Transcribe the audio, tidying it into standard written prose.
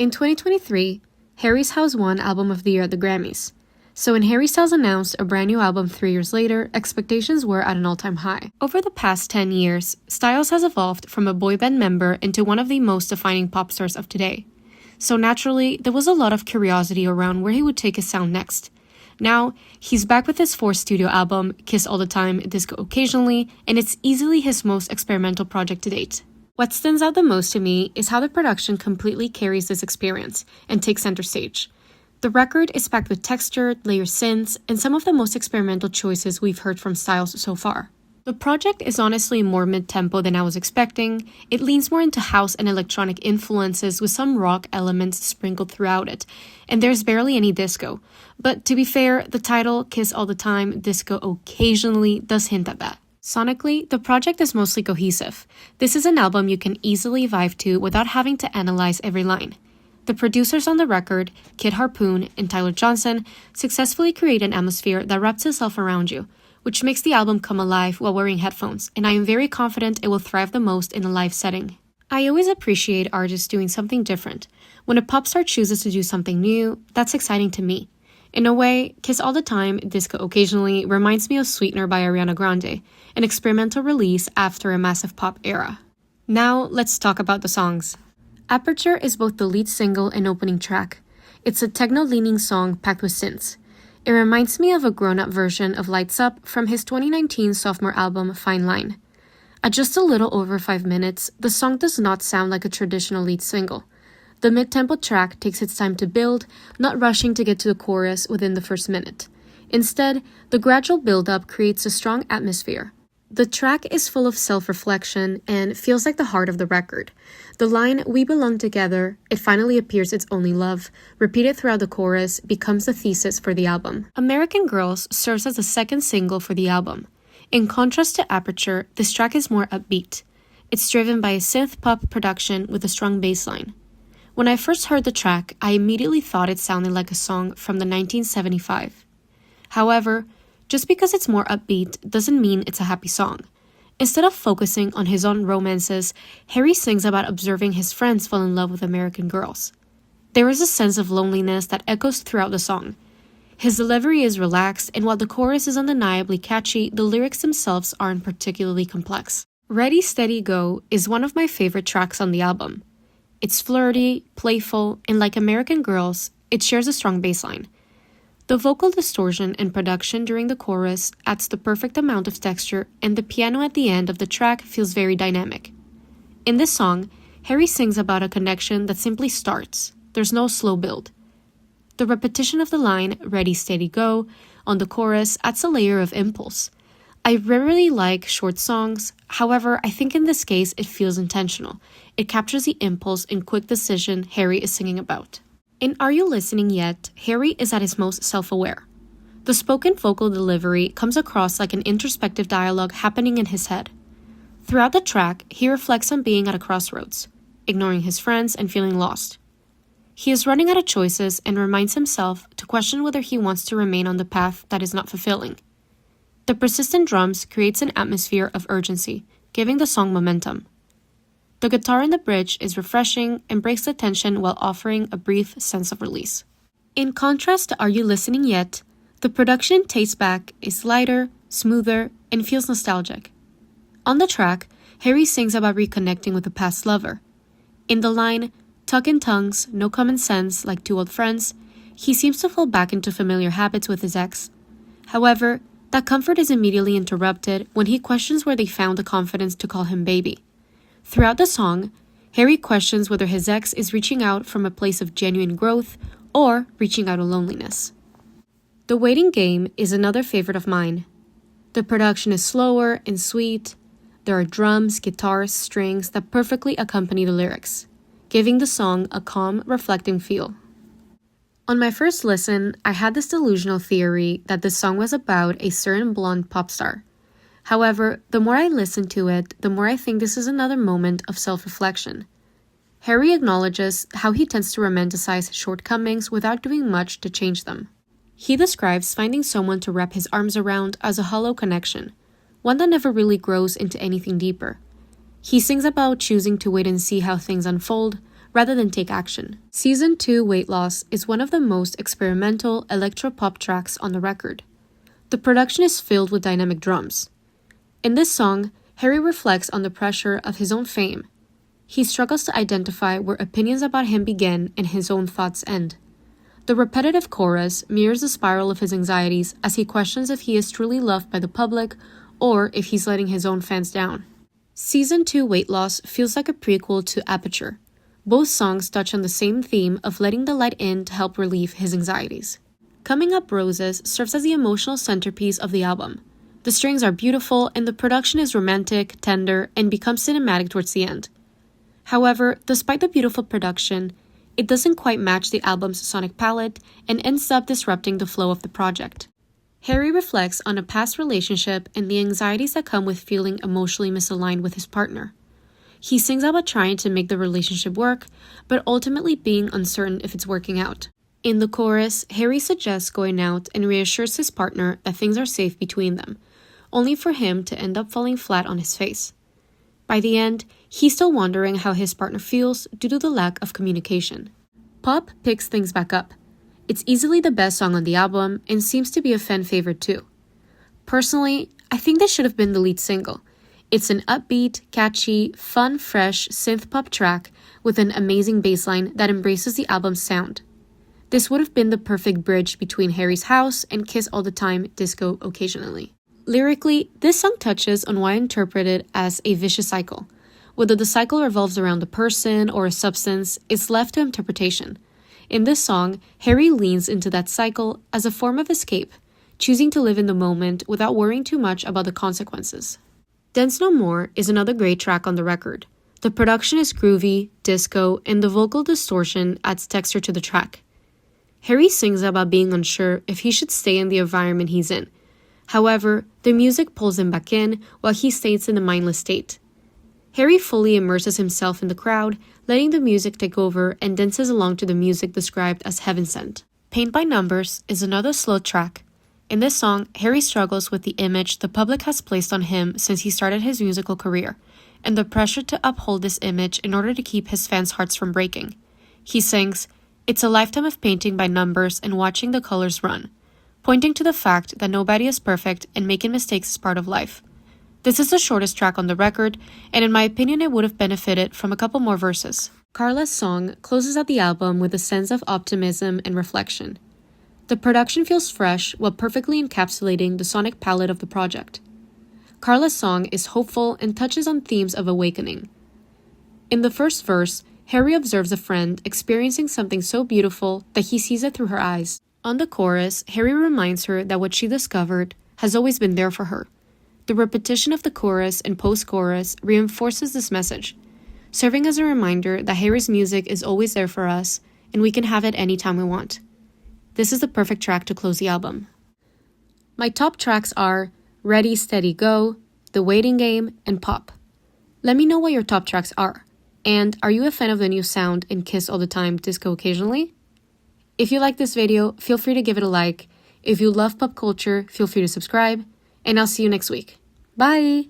In 2023, Harry Styles won Album of the Year at the Grammys. So when Harry Styles announced a brand new album 3 years later, expectations were at an all-time high. Over the past 10 years, Styles has evolved from a boy band member into one of the most defining pop stars of today. So naturally, there was a lot of curiosity around where he would take his sound next. Now, he's back with his fourth studio album, Kiss All the Time, Disco Occasionally, and it's easily his most experimental project to date. What stands out the most to me is how the production completely carries this experience and takes center stage. The record is packed with textured, layered synths, and some of the most experimental choices we've heard from Styles so far. The project is honestly more mid-tempo than I was expecting. It leans more into house and electronic influences with some rock elements sprinkled throughout it, and there's barely any disco. But to be fair, the title, Kiss All the Time, Disco Occasionally, does hint at that. Sonically, the project is mostly cohesive. This is an album you can easily vibe to without having to analyze every line. The producers on the record, Kid Harpoon and Tyler Johnson, successfully create an atmosphere that wraps itself around you, which makes the album come alive while wearing headphones, and I am very confident it will thrive the most in a live setting. I always appreciate artists doing something different. When a pop star chooses to do something new, that's exciting to me. In a way, Kiss All the Time, Disco Occasionally reminds me of Sweetener by Ariana Grande, an experimental release after a massive pop era. Now, let's talk about the songs. Aperture is both the lead single and opening track. It's a techno-leaning song packed with synths. It reminds me of a grown-up version of Lights Up from his 2019 sophomore album, Fine Line. At just a little over 5 minutes, the song does not sound like a traditional lead single. The mid-tempo track takes its time to build, not rushing to get to the chorus within the first minute. Instead, the gradual build-up creates a strong atmosphere. The track is full of self-reflection and feels like the heart of the record. The line, "We belong together, it finally appears it's only love," repeated throughout the chorus, becomes the thesis for the album. American Girls serves as the second single for the album. In contrast to Aperture, this track is more upbeat. It's driven by a synth-pop production with a strong bass line. When I first heard the track, I immediately thought it sounded like a song from the 1975. However, just because it's more upbeat doesn't mean it's a happy song. Instead of focusing on his own romances, Harry sings about observing his friends fall in love with American girls. There is a sense of loneliness that echoes throughout the song. His delivery is relaxed, and while the chorus is undeniably catchy, the lyrics themselves aren't particularly complex. Ready, Steady, Go is one of my favorite tracks on the album. It's flirty, playful, and like American Girls, it shares a strong bass line. The vocal distortion and production during the chorus adds the perfect amount of texture, and the piano at the end of the track feels very dynamic. In this song, Harry sings about a connection that simply starts. There's no slow build. The repetition of the line, "Ready, Steady, Go," on the chorus adds a layer of impulse. I rarely like short songs, however, I think in this case it feels intentional. It captures the impulse and quick decision Harry is singing about. In Are You Listening Yet, Harry is at his most self-aware. The spoken vocal delivery comes across like an introspective dialogue happening in his head. Throughout the track, he reflects on being at a crossroads, ignoring his friends and feeling lost. He is running out of choices and reminds himself to question whether he wants to remain on the path that is not fulfilling. The persistent drums creates an atmosphere of urgency, giving the song momentum. The guitar in the bridge is refreshing and breaks the tension while offering a brief sense of release. In contrast to Are You Listening Yet, the production Tastes Back is lighter, smoother, and feels nostalgic. On the track, Harry sings about reconnecting with a past lover. In the line, "Tuck in tongues, no common sense, like two old friends," he seems to fall back into familiar habits with his ex. However, that comfort is immediately interrupted when he questions where they found the confidence to call him baby. Throughout the song, Harry questions whether his ex is reaching out from a place of genuine growth or reaching out of loneliness. The Waiting Game is another favorite of mine. The production is slower and sweet. There are drums, guitars, strings that perfectly accompany the lyrics, giving the song a calm, reflecting feel. On my first listen, I had this delusional theory that this song was about a certain blonde pop star. However, the more I listen to it, the more I think this is another moment of self-reflection. Harry acknowledges how he tends to romanticize his shortcomings without doing much to change them. He describes finding someone to wrap his arms around as a hollow connection, one that never really grows into anything deeper. He sings about choosing to wait and see how things unfold, rather than take action. Season 2 Weight Loss is one of the most experimental electro-pop tracks on the record. The production is filled with dynamic drums. In this song, Harry reflects on the pressure of his own fame. He struggles to identify where opinions about him begin and his own thoughts end. The repetitive chorus mirrors the spiral of his anxieties as he questions if he is truly loved by the public or if he's letting his own fans down. Season 2 Weight Loss feels like a prequel to Aperture. Both songs touch on the same theme of letting the light in to help relieve his anxieties. Coming Up Roses serves as the emotional centerpiece of the album. The strings are beautiful and the production is romantic, tender, and becomes cinematic towards the end. However, despite the beautiful production, it doesn't quite match the album's sonic palette and ends up disrupting the flow of the project. Harry reflects on a past relationship and the anxieties that come with feeling emotionally misaligned with his partner. He sings about trying to make the relationship work, but ultimately being uncertain if it's working out. In the chorus, Harry suggests going out and reassures his partner that things are safe between them, only for him to end up falling flat on his face. By the end, he's still wondering how his partner feels due to the lack of communication. Pop picks things back up. It's easily the best song on the album and seems to be a fan favorite too. Personally, I think this should have been the lead single. It's an upbeat, catchy, fun, fresh synth-pop track with an amazing bassline that embraces the album's sound. This would have been the perfect bridge between Harry's House and Kiss All the Time, Disco Occasionally. Lyrically, this song touches on what I interpret it as a vicious cycle. Whether the cycle revolves around a person or a substance is left to interpretation. In this song, Harry leans into that cycle as a form of escape, choosing to live in the moment without worrying too much about the consequences. Dance No More is another great track on the record. The production is groovy, disco, and the vocal distortion adds texture to the track. Harry sings about being unsure if he should stay in the environment he's in. However, the music pulls him back in while he stays in a mindless state. Harry fully immerses himself in the crowd, letting the music take over and dances along to the music described as heaven sent. Paint by Numbers is another slow track. In this song, Harry struggles with the image the public has placed on him since he started his musical career, and the pressure to uphold this image in order to keep his fans' hearts from breaking. He sings, "It's a lifetime of painting by numbers and watching the colors run," pointing to the fact that nobody is perfect and making mistakes is part of life. This is the shortest track on the record, and in my opinion it would have benefited from a couple more verses. Carla's song closes out the album with a sense of optimism and reflection. The production feels fresh while perfectly encapsulating the sonic palette of the project. Carla's song is hopeful and touches on themes of awakening. In the first verse, Harry observes a friend experiencing something so beautiful that he sees it through her eyes. On the chorus, Harry reminds her that what she discovered has always been there for her. The repetition of the chorus and post-chorus reinforces this message, serving as a reminder that Harry's music is always there for us and we can have it anytime we want. This is the perfect track to close the album. My top tracks are Ready, Steady, Go, The Waiting Game, and Pop. Let me know what your top tracks are. And are you a fan of the new sound in Kiss All the Time, Disco Occasionally? If you like this video, feel free to give it a like. If you love pop culture, feel free to subscribe. And I'll see you next week. Bye!